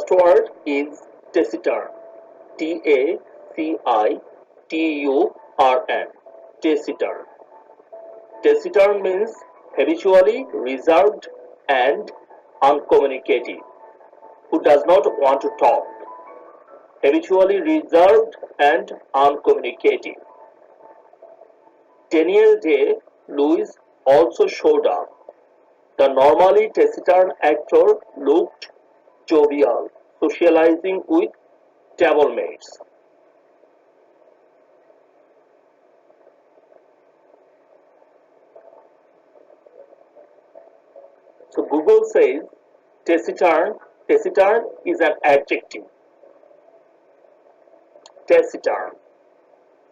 First word is taciturn. Taciturn. Taciturn. Taciturn means habitually reserved and uncommunicative, who does not want to talk. Habitually reserved and uncommunicative. Daniel Day-Lewis also showed up. The normally taciturn actor looked jovial, socializing with tablemates. So Google says taciturn is an adjective. Taciturn.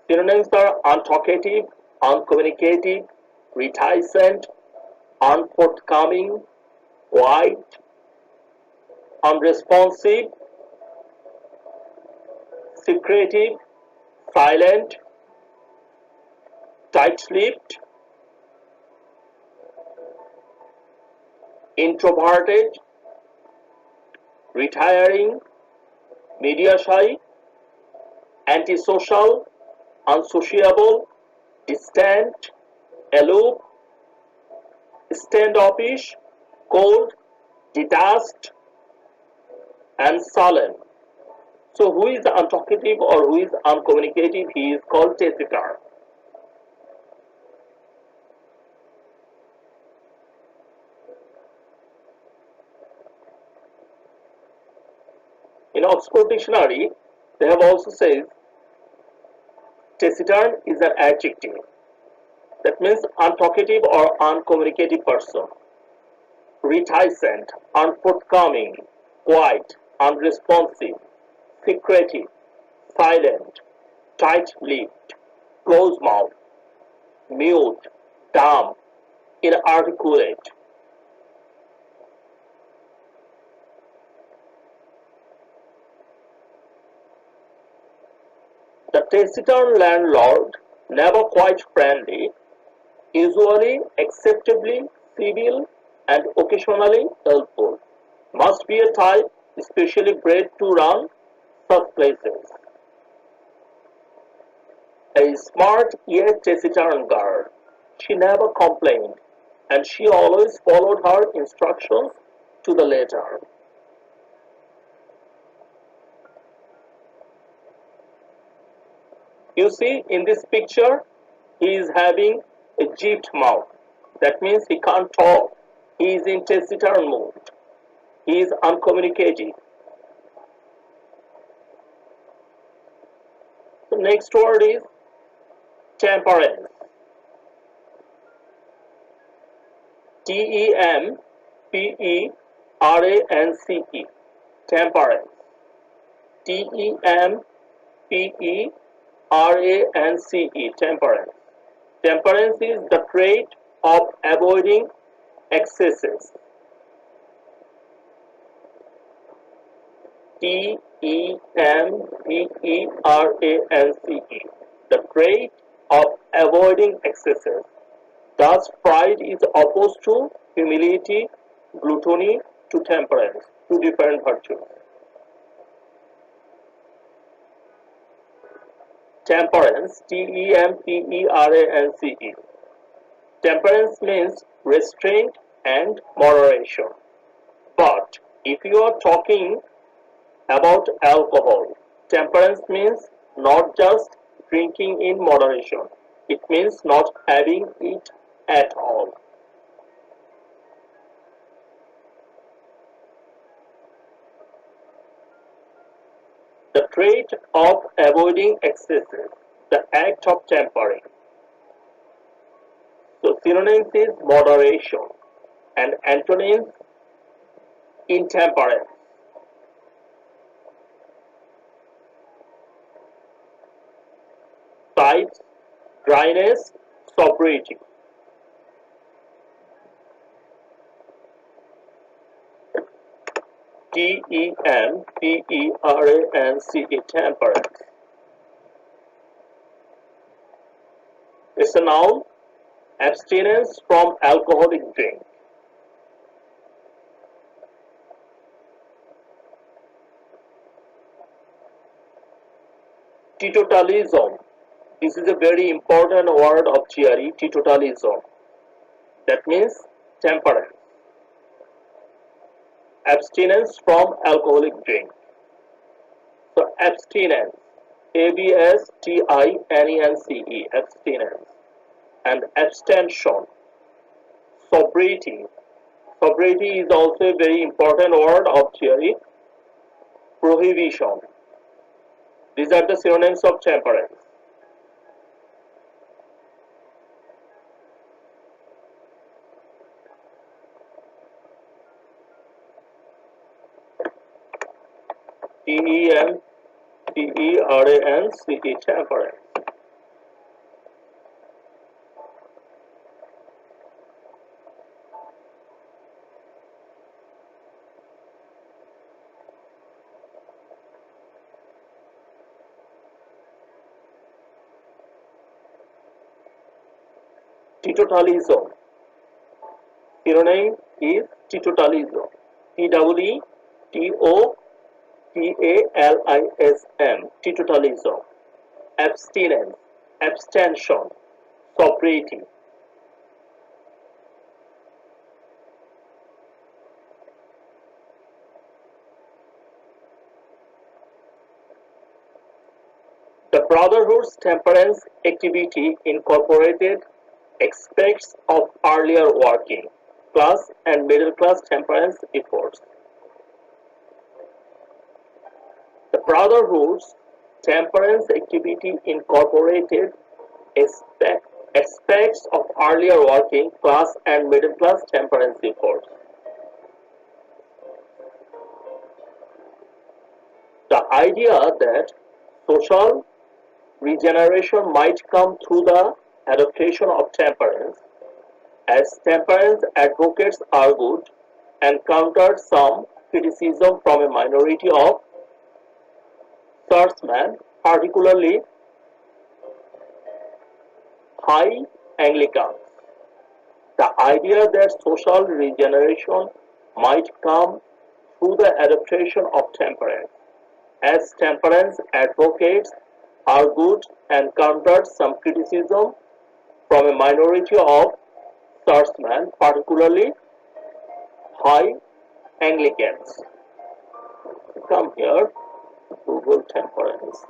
Synonyms are untalkative, uncommunicative, reticent, unforthcoming, quiet, unresponsive, secretive, silent, tight-lipped, introverted, retiring, media shy, antisocial, unsociable, distant, aloof, standoffish, cold, detached, and sullen. So who is untalkative or who is uncommunicative? He is called taciturn. In Oxford Dictionary, they have also said taciturn is an adjective. That means untalkative or uncommunicative person. Reticent, unforthcoming, quiet, unresponsive, secretive, silent, tight-lipped, close-mouthed, mute, dumb, inarticulate. The taciturn landlord, never quite friendly, usually acceptably civil and occasionally helpful, must be a type especially bred to run such places. A smart yet taciturn girl, she never complained, and she always followed her instructions to the letter. You see, in this picture, he is having a jigged mouth. That means he can't talk. He is in taciturn mood. He is uncommunicative. The next word is temperance. Temperance. Temperance. Temperance. Temperance is the trait of avoiding excesses. Temperance. The trait of avoiding excesses. Thus, pride is opposed to humility, gluttony to temperance, two different virtues. Temperance, Temperance. Temperance means restraint and moderation. But if you are talking about alcohol, temperance means not just drinking in moderation. It means not having it at all. The trait of avoiding excesses, the act of tempering. So synonyms is moderation and antonyms intemperance. Types, dryness, sobriety. Temperance. It's a noun, abstinence from alcoholic drink. Teetotalism. This is a very important word of GRE, teetotalism. That means temperance. Abstinence from alcoholic drink. So abstinence, abstinence, abstinence, and abstention, sobriety. Sobriety is also a very important word of theory. Prohibition. These are the synonyms of temperance. Temperance, temperance. Teetotalism. Synonym is teetotalism. Teetotalism. Teetotalism. Abstinence, abstention, sobriety. The Brotherhood's temperance activity incorporated aspects of earlier working class and middle class temperance efforts. The Brotherhood's temperance activity incorporated aspects of earlier working class and middle class temperance efforts. The idea that social regeneration might come through the adaptation of temperance, as temperance advocates argued, encountered some criticism from a minority of churchmen, particularly high Anglicans. The idea that social regeneration might come through the adaptation of temperance, as temperance advocates argued, encountered some criticism from a minority of churchmen, particularly high Anglicans. Come here, Google temperance.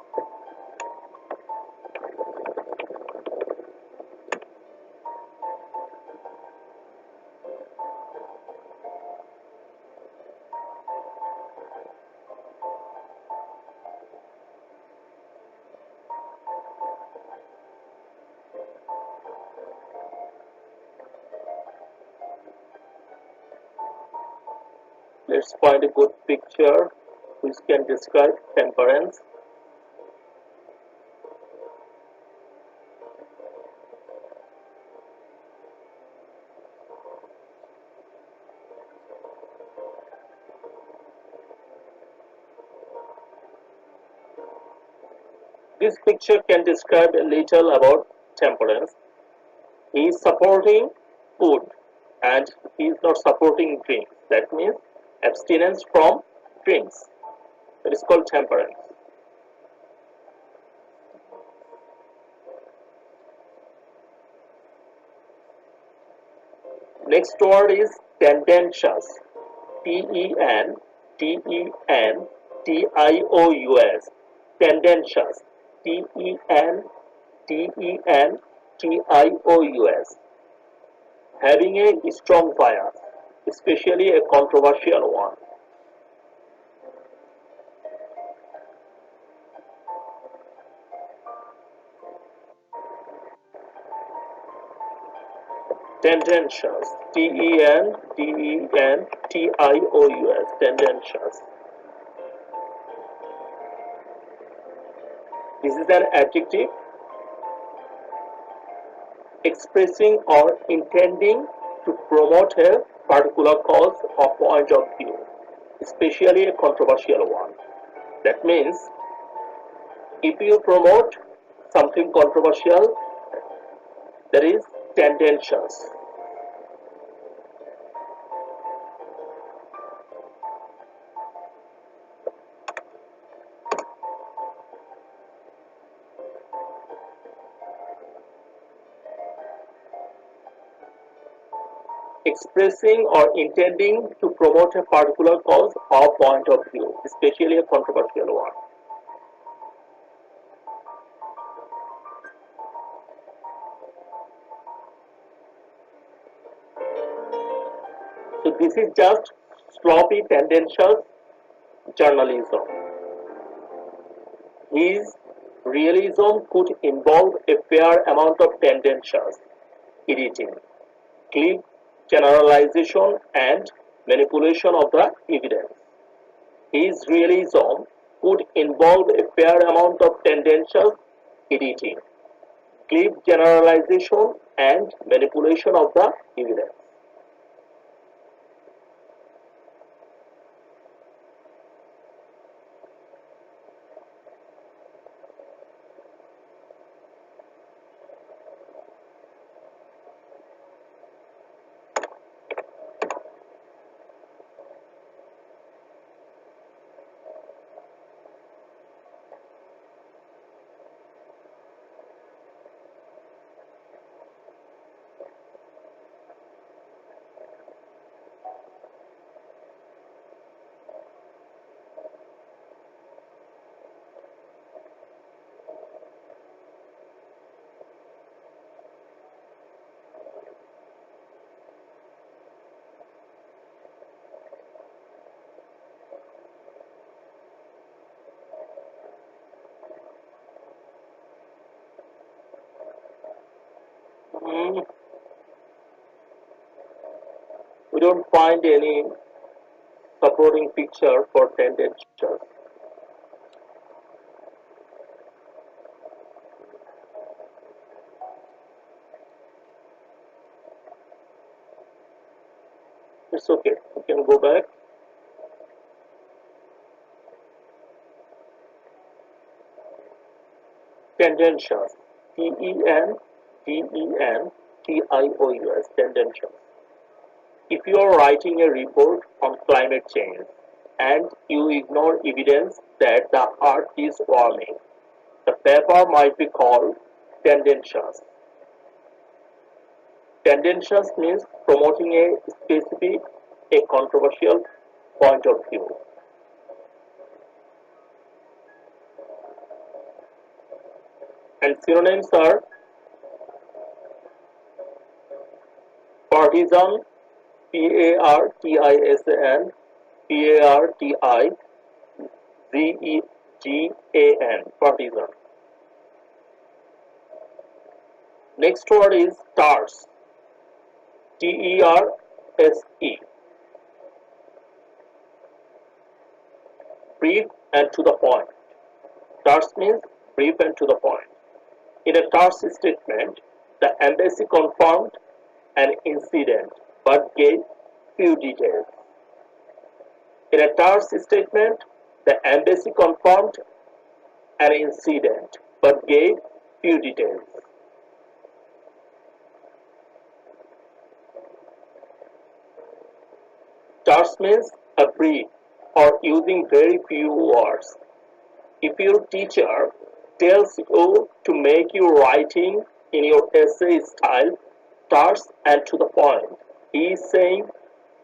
Let's find a good picture which can describe temperance. This picture can describe a little about temperance. He is supporting food and he is not supporting drinks. That means abstinence from drinks. That is called temperance. Next word is tendentious. Tendentious. Tendentious. Tendentious. Having a strong bias, especially a controversial one. Tendentious. Tendentious. Tendentious. This is an adjective expressing or intending to promote a particular cause or point of view, especially a controversial one. That means if you promote something controversial, that is tendentious. expressing or intending to promote a particular cause or point of view, especially a controversial one. So this is just sloppy tendentious journalism. His realism could involve a fair amount of tendentious editing, glib generalization, and manipulation of the evidence. His realism could involve a fair amount of tendentious editing, glib generalization, and manipulation of the evidence. Mm, we don't find any supporting picture for tendentious. It's okay. We can go back. Tendentious. Tendentious. Tendentious. If you are writing a report on climate change and you ignore evidence that the earth is warming, the paper might be called tendentious. Tendentious means promoting a specific, a controversial point of view. And synonyms are partisan, Partisan, Partisan, partisan. Next word is terse, Terse, brief and to the point. Terse means brief and to the point. In a terse statement, the embassy confirmed an incident but gave few details. In a terse statement, the embassy confirmed an incident but gave few details. Terse means a brief or using very few words. If your teacher tells you to make your writing in your essay style terse and to the point, he is saying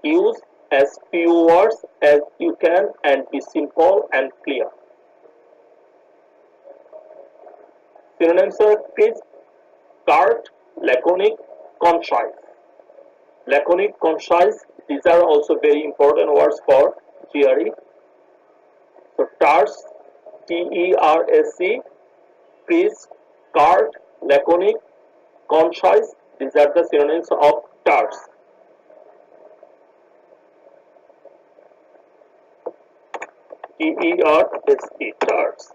use as few words as you can and be simple and clear. Synonyms are crisp, curt, laconic, concise. Laconic, concise, these are also very important words for GRE. So terse, Terse, crisp, curt, laconic, concise, these are the synonyms of terse. Terse, terse.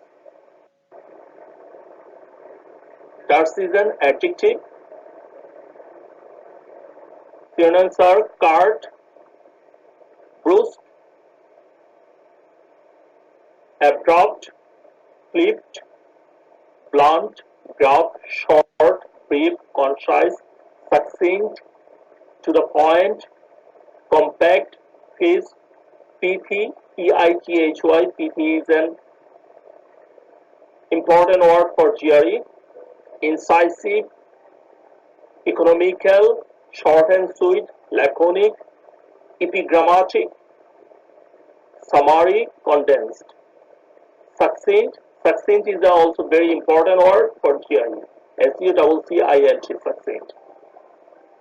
Terse is an adjective. Synonyms are curt, brusque, abrupt, clipped, blunt, gruff, short, brief, concise, succinct, to the point, compact, crisp, pithy, pithy. Pithy is an important word for GRE. Incisive, economical, short and sweet, laconic, epigrammatic, summary, condensed. Succinct. Succinct is also very important word for GRE. SUCCINT, succinct.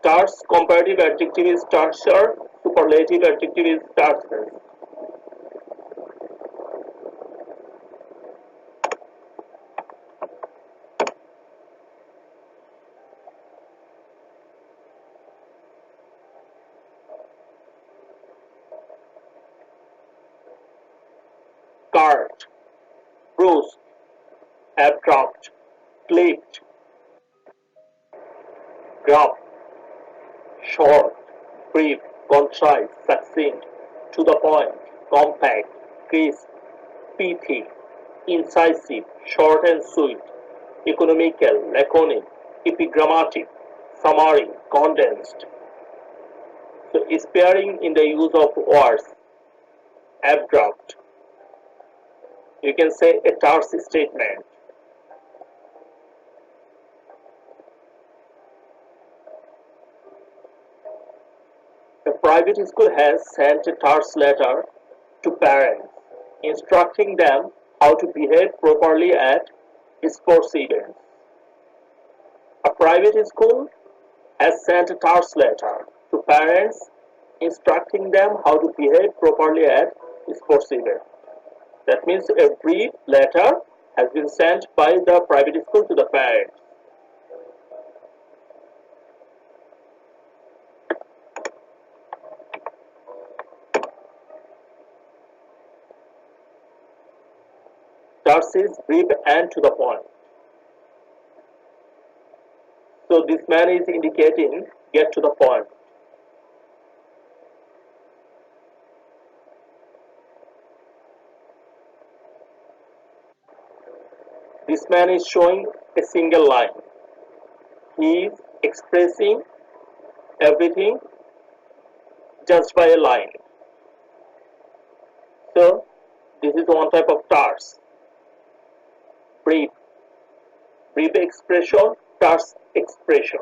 Terse, comparative adjective is terser, superlative adjective is terser. Cart, brusque, abrupt, clipped, gruff, short, brief, concise, succinct, to the point, compact, crisp, pithy, incisive, short and sweet, economical, laconic, epigrammatic, summary, condensed. So sparing in the use of words, abrupt. You can say a terse statement. A private school has sent a terse letter to parents, instructing them how to behave properly at sports events. A private school has sent a terse letter to parents, instructing them how to behave properly at sports events. That means a brief letter has been sent by the private school to the parents. Terse is brief and to the point. So this man is indicating get to the point. This man is showing a single line. He is expressing everything just by a line. So this is one type of terse. Brief. Brief expression, terse expression.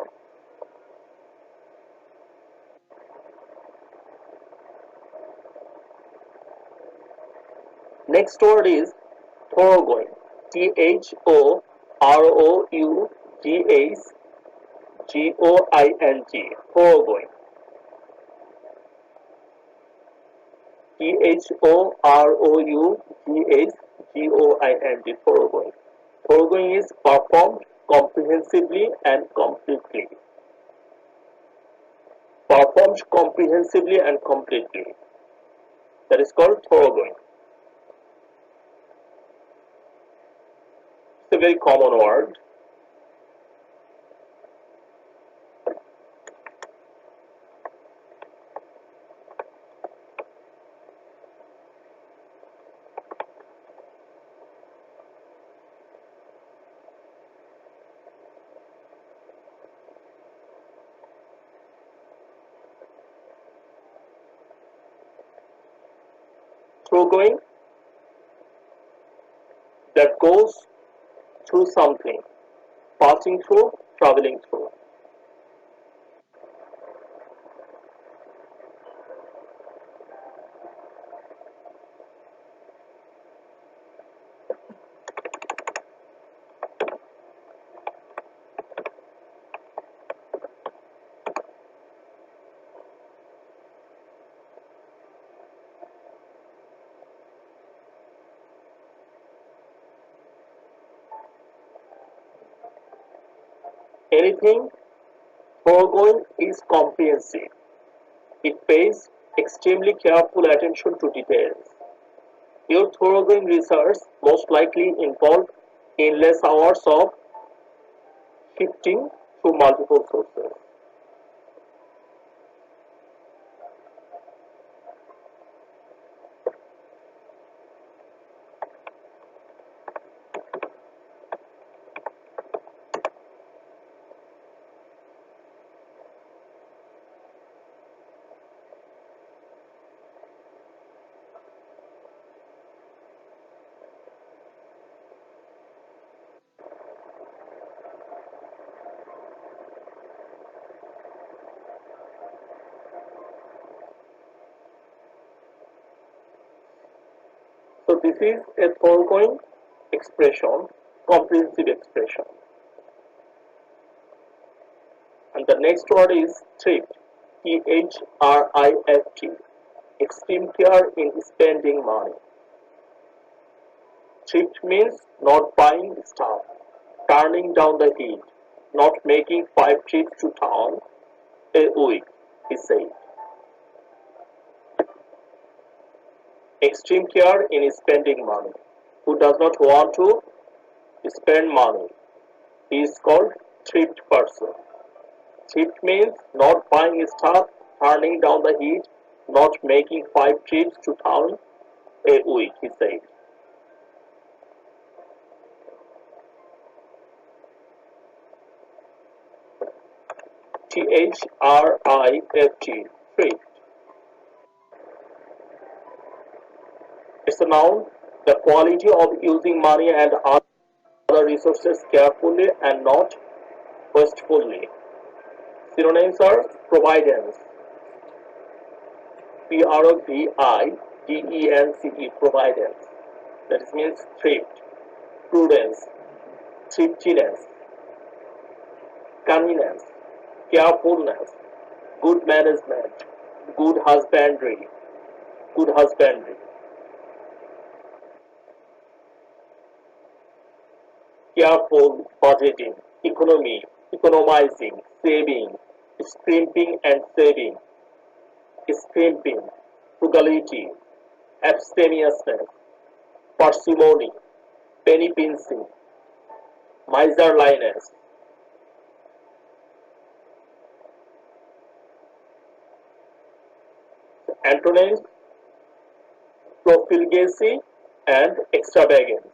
Next word is thoroughgoing. THOROUGHGOING. Thoroughgoing. THOROUGHGOING. Thoroughgoing. Thoroughgoing is performed comprehensively and completely. Performed comprehensively and completely. That is called thoroughgoing. It's a very common word. Thoroughgoing, that goes through something, passing through, traveling through. Anything thoroughgoing is comprehensive. It pays extremely careful attention to details. Your thoroughgoing research most likely involved endless hours of shifting through multiple sources. So this is a foregoing expression, comprehensive expression. And the next word is thrift, Thrift, extreme care in spending money. Thrift means not buying stuff, turning down the heat, not making 5 trips to town a week, he said. Extreme care in spending money. Who does not want to spend money? He is called thrift person. Thrift means not buying stuff, turning down the heat, not making 5 trips to town a week, he said. Thrift, thrift. It's a noun. The quality of using money and other resources carefully and not wastefully. Synonyms are providence, Providence, providence. That means thrift, prudence, thriftiness, cunningness, carefulness, good management, good husbandry, good husbandry, careful budgeting, economy, economizing, saving, scrimping and saving, scrimping, frugality, abstemiousness, parsimony, penny pinching, miserliness. Antonyms: profligacy and extravagance.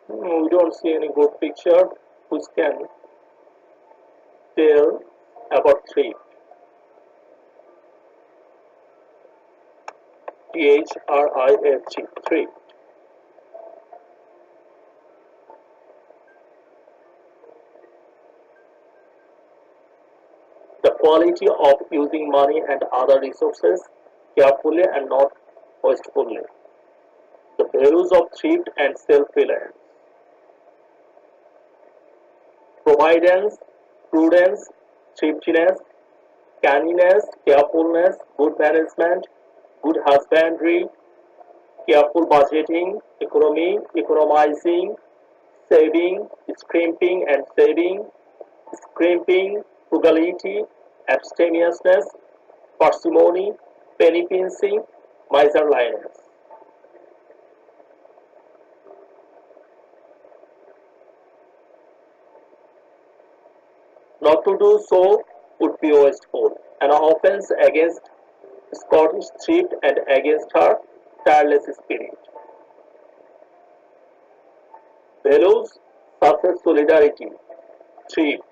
We don't see any good picture which can tell about thrift. Thrift, thrift. The quality of using money and other resources carefully and not wastefully. The values of thrift and self-reliance. Providence, prudence, thriftiness, canniness, carefulness, good management, good husbandry, careful budgeting, economy, economizing, saving, scrimping and saving, scrimping, frugality, abstemiousness, parsimony, penny pinching, miserliness. Not to do so would be wasteful, an offense against Scottish thrift and against her tireless spirit. Values such as solidarity, thrift,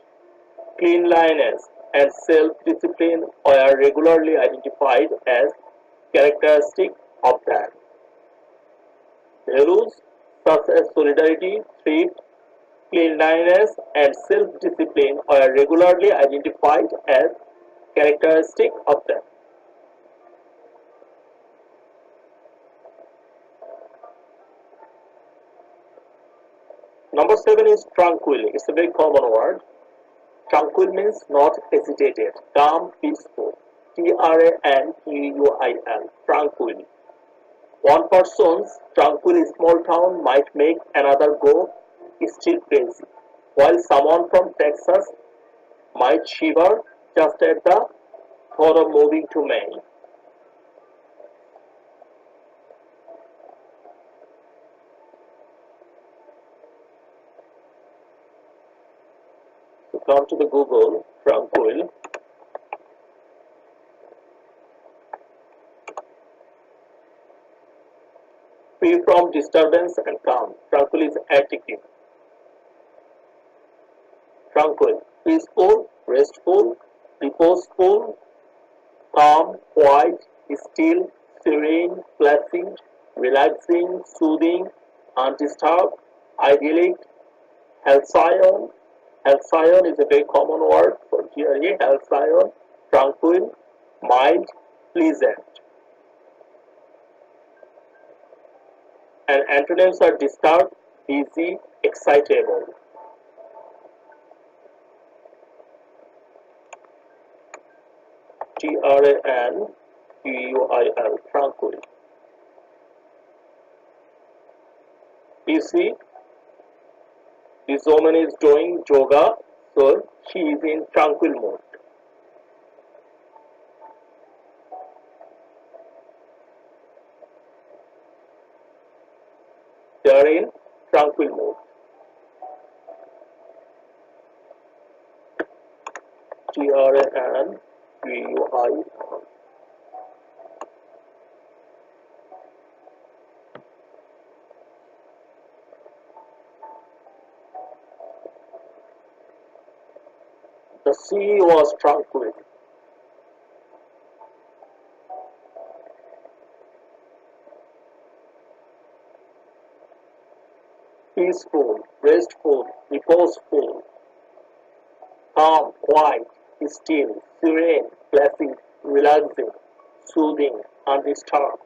cleanliness, and self-discipline were regularly identified as characteristic of them. Values such as solidarity, thrift, cleanliness, and self-discipline were regularly identified as characteristic of them. Number 7 is tranquil. It's a very common word. Tranquil means not agitated, calm, peaceful. Tranquil. Tranquil. One person's tranquil small town might make another go still crazy, while someone from Texas might shiver just at the thought of moving to Maine. So come to the Google, tranquil. Free from disturbance and calm. Tranquil is adjective. Tranquil, peaceful, restful, reposeful, calm, quiet, still, serene, placid, relaxing, soothing, undisturbed, idyllic, halcyon. Halcyon is a very common word for GRE. Halcyon, tranquil, mild, pleasant. And antonyms are disturbed, busy, excitable. TRANQUIL, tranquil. You see, this woman is doing yoga, so she is in tranquil mode. They are in tranquil mode. TRANQUIL. The sea was tranquil. Peaceful, restful, reposeful, calm, quiet, still, serene, placid, relaxing, soothing, undisturbed,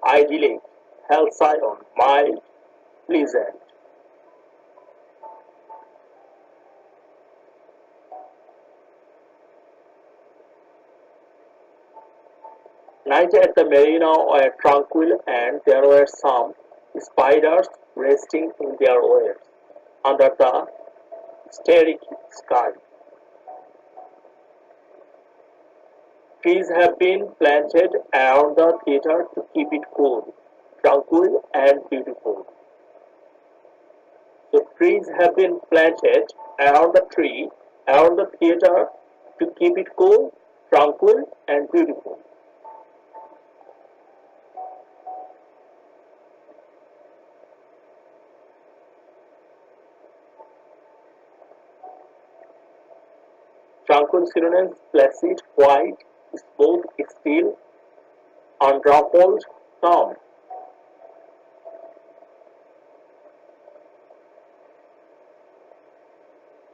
idyllic, halcyon, mild, pleasant. Night at the marina were tranquil and there were some spiders resting in their webs under the starry sky. Trees have been planted around the theatre to keep it cool, tranquil and beautiful. So trees have been planted around the theatre to keep it cool, tranquil and beautiful. Tranquil synonyms: placid, quiet, smooth, still, unruffled, calm.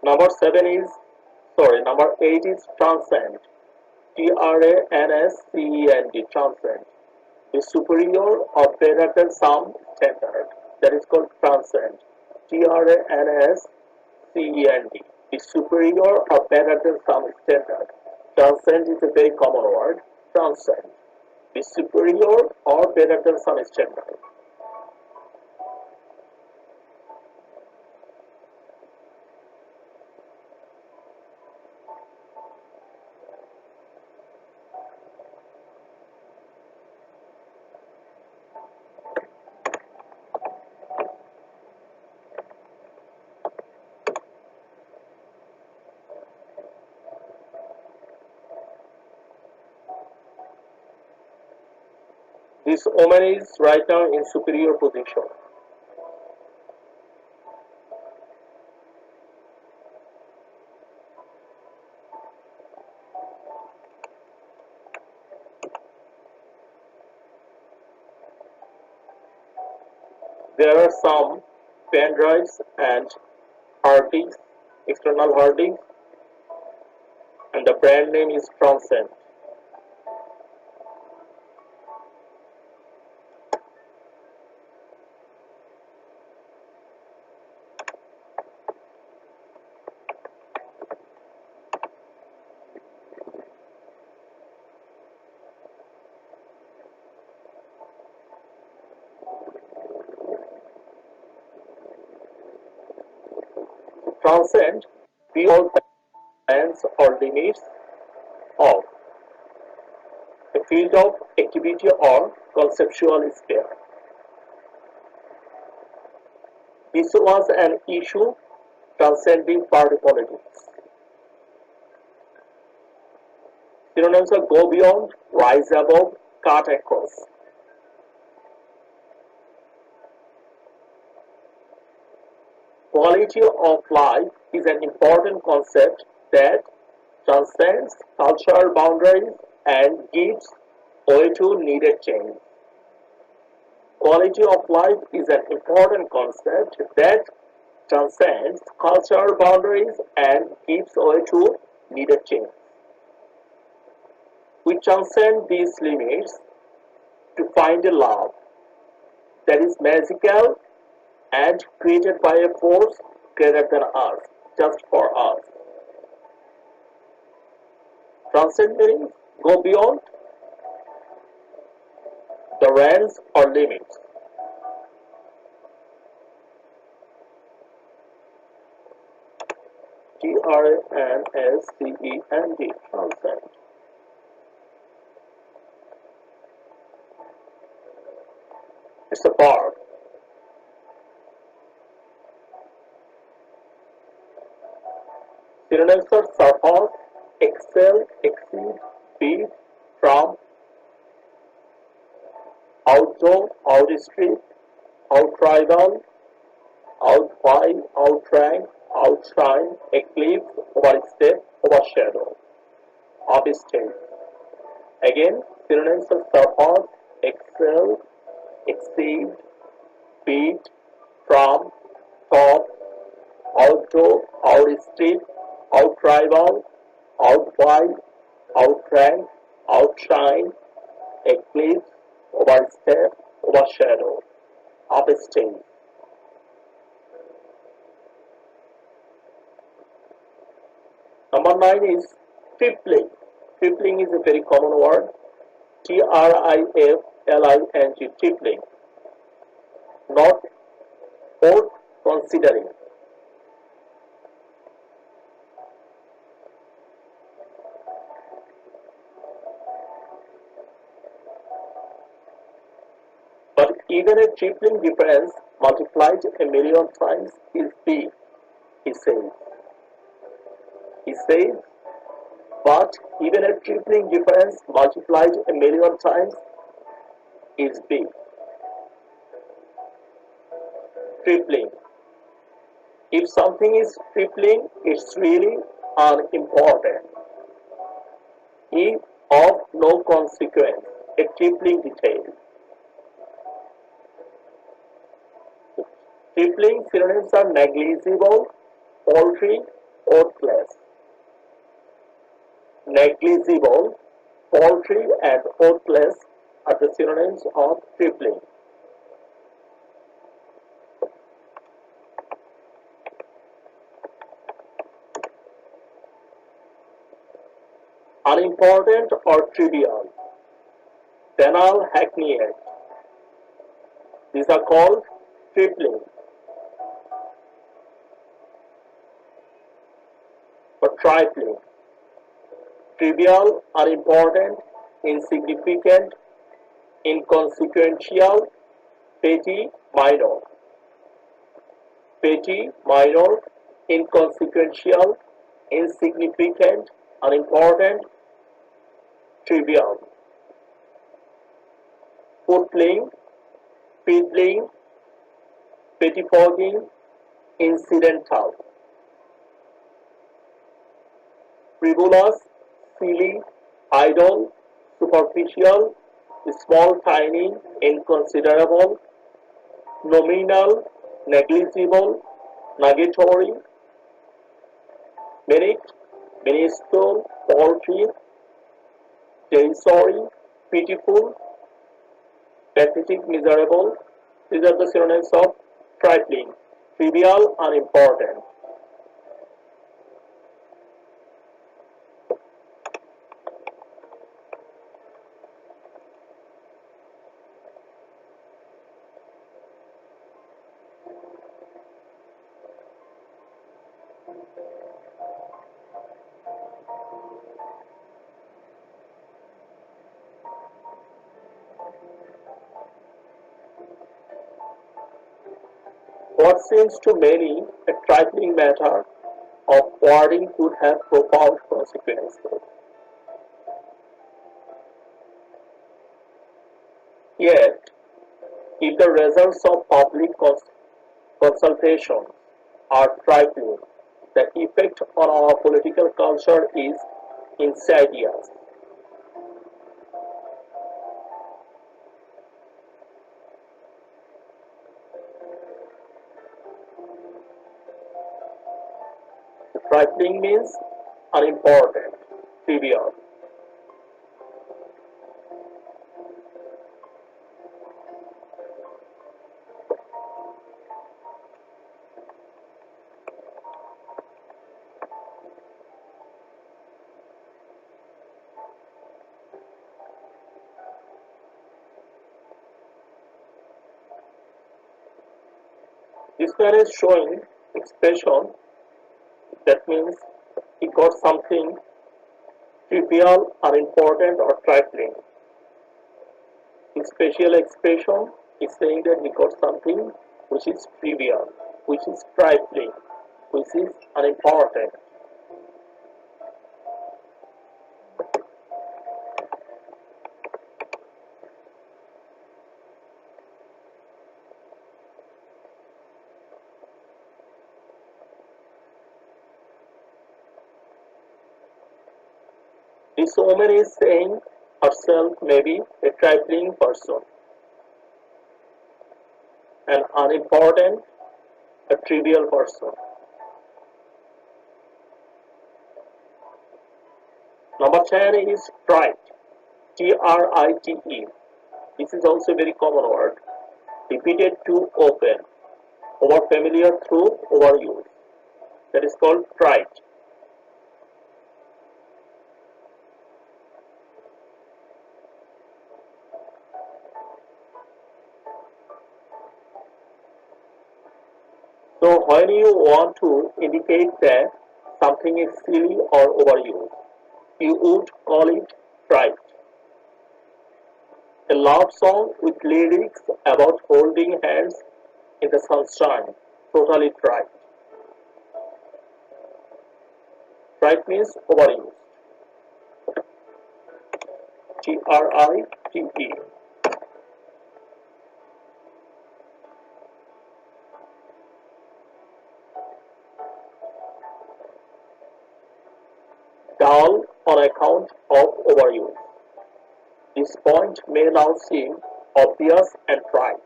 Number 8 is transcend. TRANSCEND, transcend. Is superior or better than some standard. That is called transcend. TRANSCEND. Is superior or better than some standard. Transcend is a very common word. Transcend. Is superior or better than some standard. This woman is right now in superior position. There are some pen drives and hard disks, external hard disks, and the brand name is Transcend. Transcend beyond plans or limits of a field of activity or conceptual sphere. This was an issue transcending party politics. Synonyms are go beyond, rise above, cut across. Quality of life is an important concept that transcends cultural boundaries and gives way to needed change. Quality of life is an important concept that transcends cultural boundaries and gives way to needed change. We transcend these limits to find a love that is magical and created by a force greater than us, just for us. Transcend means go beyond the range or limits. Transcend. Transcend. It's a verb. Synonyms are surpass, excel, exceed, beat, from, outdo, outstrip, outrival, outbuy, outrank, outshine, eclipse, overstep, overshadow, upstage. Again, synonyms are surpass, excel, exceed, beat, from, top, outdo, outstrip, outrival, outbuy, outrank, outshine, eclipse, overstep, overshadow, upstage. Number 9 is tripling. Tripling is a very common word. Trifling. Tripling. Not worth considering. But even a tripling difference multiplied a million times is big, he says. He says, but even a tripling difference multiplied a million times is big. Tripling. If something is tripling, it's really unimportant. If of no consequence, a tripling detail. Tripling synonyms are negligible, paltry, worthless. Negligible, paltry, and worthless are the synonyms of tripling. Unimportant or trivial, banal, hackneyed. These are called tripling. Or tripling. Trivial, unimportant, insignificant, inconsequential, petty, minor. Petty, minor, inconsequential, insignificant, unimportant, trivial. Footling, fiddling, pettifogging, incidental. Frivolous, silly, idle, superficial, small, tiny, inconsiderable, nominal, negligible, nugatory, minute, minuscule, paltry, desultory, pitiful, pathetic, miserable. These are the synonyms of trifling, trivial, unimportant. What seems to many a trifling matter of wording could have profound consequences. Yet, if the results of public consultation are trifling, the effect on our political culture is insidious. Trifling means unimportant, trivial. This one is showing expression that means he got something trivial, unimportant, or trifling. In special expression is saying that he got something which is trivial, which is trifling, which is unimportant. This woman is saying herself maybe a trifling person, an unimportant, a trivial person. Number 10 is trite, Trite. This is also a very common word. Repeated too often, over familiar through overuse. That is called trite. So when you want to indicate that something is silly or overused, you would call it trite. A love song with lyrics about holding hands in the sunshine, totally trite. Trite means overused. Trite. Dull on account of overuse. This point may now seem obvious and trite.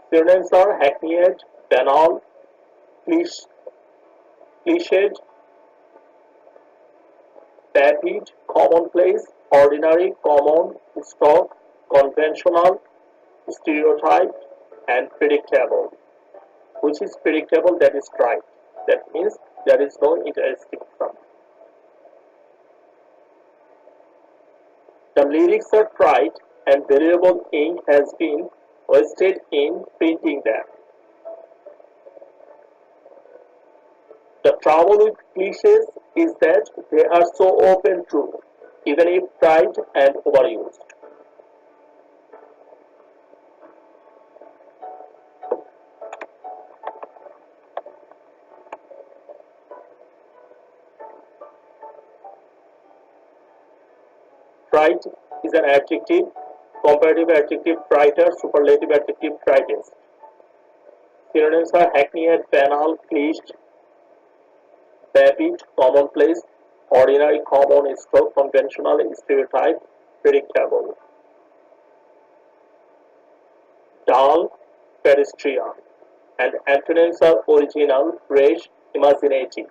Synonyms are hackneyed, banal, cliched, vapid, commonplace, ordinary, common, stock, conventional, stereotyped, and predictable. Which is predictable? That is trite. That means there is no interesting something. The lyrics are trite and valuable ink has been wasted in printing them. The trouble with cliches is that they are so often true, even if trite and overused. Trite is an adjective, comparative adjective triter, superlative adjective tritest. Synonyms are hackneyed, banal, cliched, vapid, commonplace, ordinary, common, stock, conventional, stereotype, predictable. Dull, pedestrian, and antonyms are original, fresh, imaginative.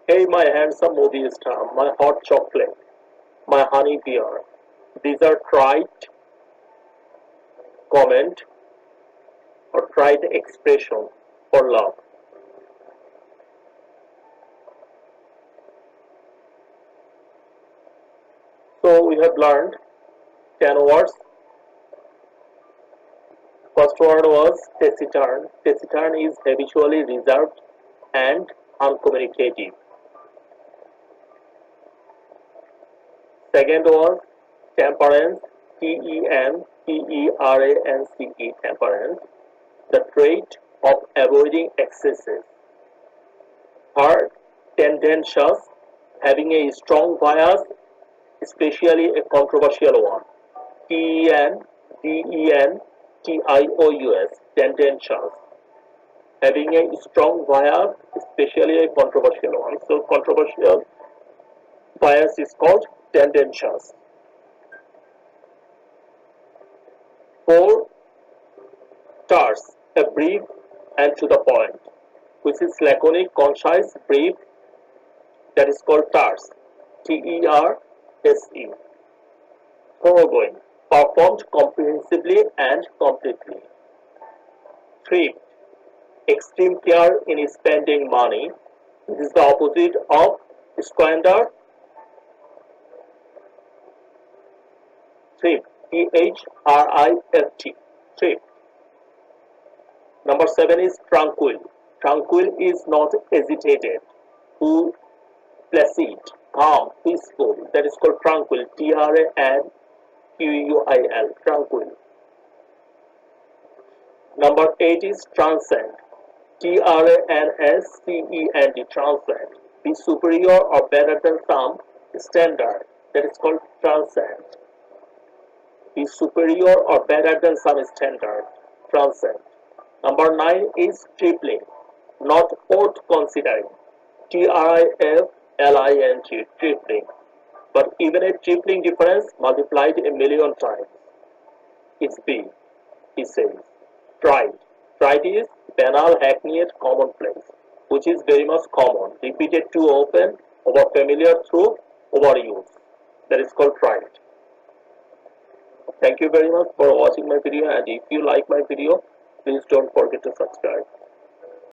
Hey, my handsome movie star, my hot chocolate, my honey beer. These are trite comment or trite expression for love. So we have learned 10 words. First word was taciturn. Taciturn is habitually reserved and uncommunicative. Second was temperance, Temperance, temperance, the trait of avoiding excesses. Third, tendentious, having a strong bias, especially a controversial one. Tendentious, tendentious, having a strong bias, especially a controversial one. So controversial bias is called tendentious. 4. Terse, a brief and to the point, which is laconic, concise, brief, that is called terse. Terse. Thoroughgoing, performed comprehensively and completely. Thrift, extreme care in spending money. This is the opposite of squander. Thrift, Thrift. Thrift. Number 7 is tranquil. Tranquil is not agitated. Cool, placid, calm, peaceful. That is called tranquil. Tranquil. Tranquil. Number 8 is transcend. Transcend. Transcend. Be superior or better than some standard. That is called transcend. Be superior or better than some standard. Transcend. Number 9 is tripling, not worth considering. Trifling, tripling. But even a tripling difference multiplied a million times. It's big, he says. Trite. Trite is banal, hackneyed, commonplace, which is very much common, repeated too often, over familiar through overuse. That is called trite. Thank you very much for watching my video, and if you like my video, please don't forget to subscribe.